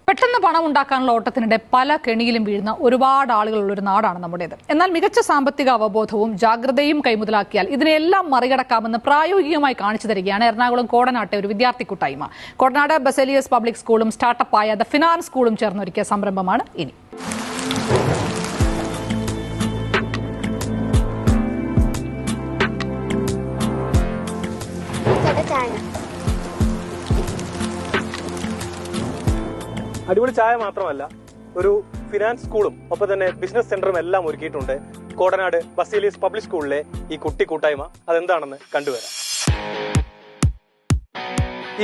പെട്ടെന്ന് പണം ഉണ്ടാക്കാനുള്ള ഓട്ടത്തിനിടെ പല കെണിയിലും വീഴുന്ന ഒരുപാട് ആളുകളുള്ള ഒരു നാടാണ് നമ്മുടേത്. എന്നാൽ മികച്ച സാമ്പത്തിക അവബോധവും ജാഗ്രതയും കൈമുതലാക്കിയാൽ ഇതിനെല്ലാം മറികടക്കാമെന്ന് പ്രായോഗികമായി കാണിച്ചു തരികയാണ് എറണാകുളം കോടനാട്ടെ ഒരു വിദ്യാർത്ഥി കൂട്ടായ്മ. കോടനാട് ബസേലിയസ് പബ്ലിക് സ്കൂളും സ്റ്റാർട്ടപ്പായ ദ ഫിനാൻസ് സ്കൂളും ചേർന്നൊരുക്കിയ സംരംഭമാണ് ഇനി. അടിപൊളി ചായ മാത്രമല്ല, ഒരു ഫിനാൻസ് സ്കൂളും ഒപ്പം തന്നെ ബിസിനസ് സെന്ററും എല്ലാം ഒരുക്കിയിട്ടുണ്ട് കോടനാട് ബസേലിയസ് പബ്ലിക് സ്കൂളിലെ ഈ കുട്ടി കൂട്ടായ്മ. അതെന്താണെന്ന് കണ്ടുവരാം.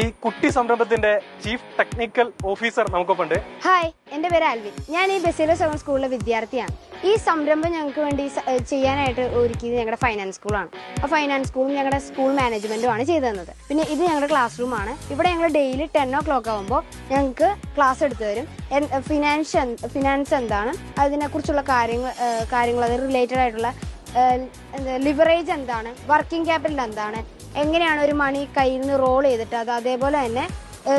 ഈ കുട്ടി സംരംഭത്തിന്റെ ചീഫ് ടെക്നിക്കൽ ഓഫീസർ നമുക്കൊപ്പമുണ്ട്. ഹായ്, എന്റെ പേര് ആൽവിൻ. ഞാൻ ഈ ബസേലിയസ് സ്കൂളിലെ വിദ്യാർത്ഥിയാണ്. ഈ സംരംഭം ഞങ്ങൾക്ക് വേണ്ടി ചെയ്യാനായിട്ട് ഒരുക്കിയത് ഞങ്ങളുടെ ഫൈനാൻസ് സ്കൂളാണ്. ആ ഫൈനാൻസ് സ്കൂളും ഞങ്ങളുടെ സ്കൂൾ മാനേജ്മെന്റുമാണ് ചെയ്തു തന്നത്. പിന്നെ ഇത് ഞങ്ങളുടെ ക്ലാസ് റൂമാണ്. ഇവിടെ ഞങ്ങൾ ഡെയിലി 10 o'clock ആകുമ്പോൾ ഞങ്ങൾക്ക് ക്ലാസ് എടുത്തു തരും. ഫിനാൻസ് എന്താണ്, അതിനെക്കുറിച്ചുള്ള കാര്യങ്ങൾ അത് റിലേറ്റഡ് ആയിട്ടുള്ള ലിവറേജ് എന്താണ്, വർക്കിംഗ് ക്യാപിറ്റൽ എന്താണ്, എങ്ങനെയാണ് ഒരു മണി കയ്യിൽ നിന്ന് റോൾ ചെയ്തിട്ട് അത് അതേപോലെ തന്നെ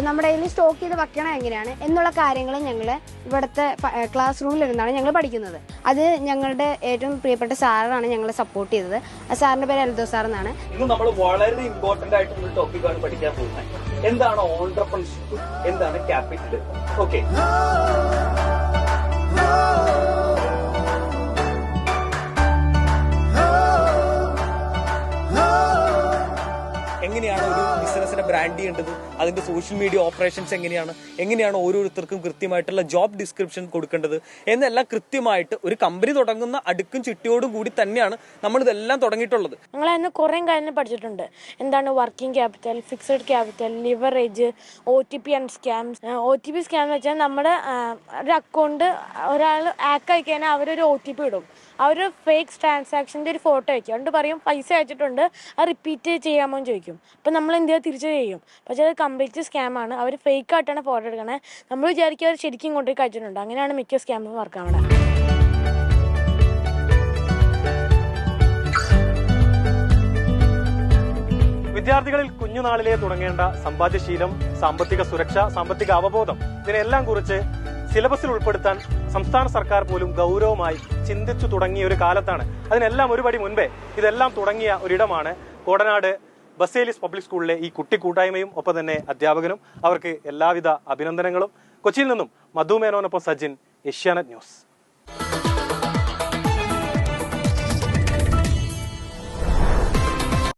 നമ്മുടെ കയ്യിൽ സ്റ്റോക്ക് ചെയ്ത് വെക്കണം എങ്ങനെയാണ് എന്നുള്ള കാര്യങ്ങൾ ഞങ്ങൾ ഇവിടുത്തെ ക്ലാസ് റൂമിലിരുന്നാണ് ഞങ്ങൾ പഠിക്കുന്നത്. അത് ഞങ്ങളുടെ ഏറ്റവും പ്രിയപ്പെട്ട സാറാണ് ഞങ്ങളെ സപ്പോർട്ട് ചെയ്തത്. ആ സാറിന്റെ പേര് എൽദോ സാർ എന്നാണ്. ഇന്ന് നമ്മൾ വളരെ ഇമ്പോർട്ടന്റ് ആയിട്ടുള്ള ടോപ്പിക്കാണ് പഠിക്കാൻ പോകുന്നത്. എന്താണ് ഓൺട്രപ്രണർഷിപ്പ്, എന്താണ് ക്യാപിറ്റൽ. ഓക്കെ, എങ്ങനെയാണ് ഒരു ബിസിനസിനെ ബ്രാൻഡ് ചെയ്യേണ്ടത്, അതിന്റെ സോഷ്യൽ മീഡിയ ഓപ്പറേഷൻസ് എങ്ങനെയാണ് ഓരോരുത്തർക്കും കൃത്യമായിട്ടുള്ള ജോബ് ഡിസ്ക്രിപ്ഷൻ കൊടുക്കേണ്ടത് എന്നെല്ലാം കൃത്യമായിട്ട് ഒരു കമ്പനി തുടങ്ങുന്ന അടുക്കും ചിട്ടിയോടും കൂടി തന്നെയാണ് നമ്മൾ ഇതെല്ലാം തുടങ്ങിയിട്ടുള്ളത്. ഞങ്ങൾ അതിന് കുറേ കാര്യങ്ങൾ പഠിച്ചിട്ടുണ്ട്. എന്താണ് working capital, fixed capital, leverage, OTP and scams. OTP scam എന്ന് വെച്ചാൽ നമ്മുടെ ഒരു അക്കൗണ്ട് ഒരാൾ ഹാക്ക് ആയി കഴിഞ്ഞാൽ അവരൊരു OTP ഇടും. അവർ ഫേക്ക് ട്രാൻസാക്ഷൻ്റെ ഒരു ഫോട്ടോ വയ്ക്കും. അതുകൊണ്ട് പറയും പൈസ അയച്ചിട്ടുണ്ട്, അത് റിപ്പീറ്റ് ചെയ്യാമോ എന്ന് ചോദിക്കും. അപ്പം നമ്മൾ എന്ത് ചെയ്യുക, തിരിച്ചു ചെയ്യും. പക്ഷേ അത് കംപ്ലീറ്റ് സ്കാമാണ്. അവർ ഫേക്ക് ആയിട്ടാണ് ഫോട്ടോ എടുക്കണേ. നമ്മൾ വിചാരിക്കുക അവർ ശരിക്കും കൊണ്ടുപോയി കഴിച്ചിട്ടുണ്ട്. അങ്ങനെയാണ് മിക്ക സ്കാമും വർക്കാവണേ. വിദ്യാർത്ഥികളിൽ കുഞ്ഞുനാളിലെ തുടങ്ങേണ്ട സമ്പാദ്യശീലം, സാമ്പത്തിക സുരക്ഷ, സാമ്പത്തിക അവബോധം, ഇതിനെല്ലാം കുറിച്ച് സിലബസിൽ ഉൾപ്പെടുത്താൻ സംസ്ഥാന സർക്കാർ പോലും ഗൗരവമായി ചിന്തിച്ചു തുടങ്ങിയ ഒരു കാലത്താണ്. അതിനെല്ലാം ഒരുപടി മുൻപേ ഇതെല്ലാം തുടങ്ങിയ ഒരിടമാണ് കോടനാട് ബസേലിയസ് പബ്ലിക് സ്കൂളിലെ ഈ കുട്ടി കൂട്ടായ്മയും ഒപ്പം തന്നെ അധ്യാപകനും. അവർക്ക് എല്ലാവിധ അഭിനന്ദനങ്ങളും. കൊച്ചിയിൽ നിന്നും മധു മേനോനൊപ്പം സജിൻ, ഏഷ്യാനെറ്റ് ന്യൂസ്.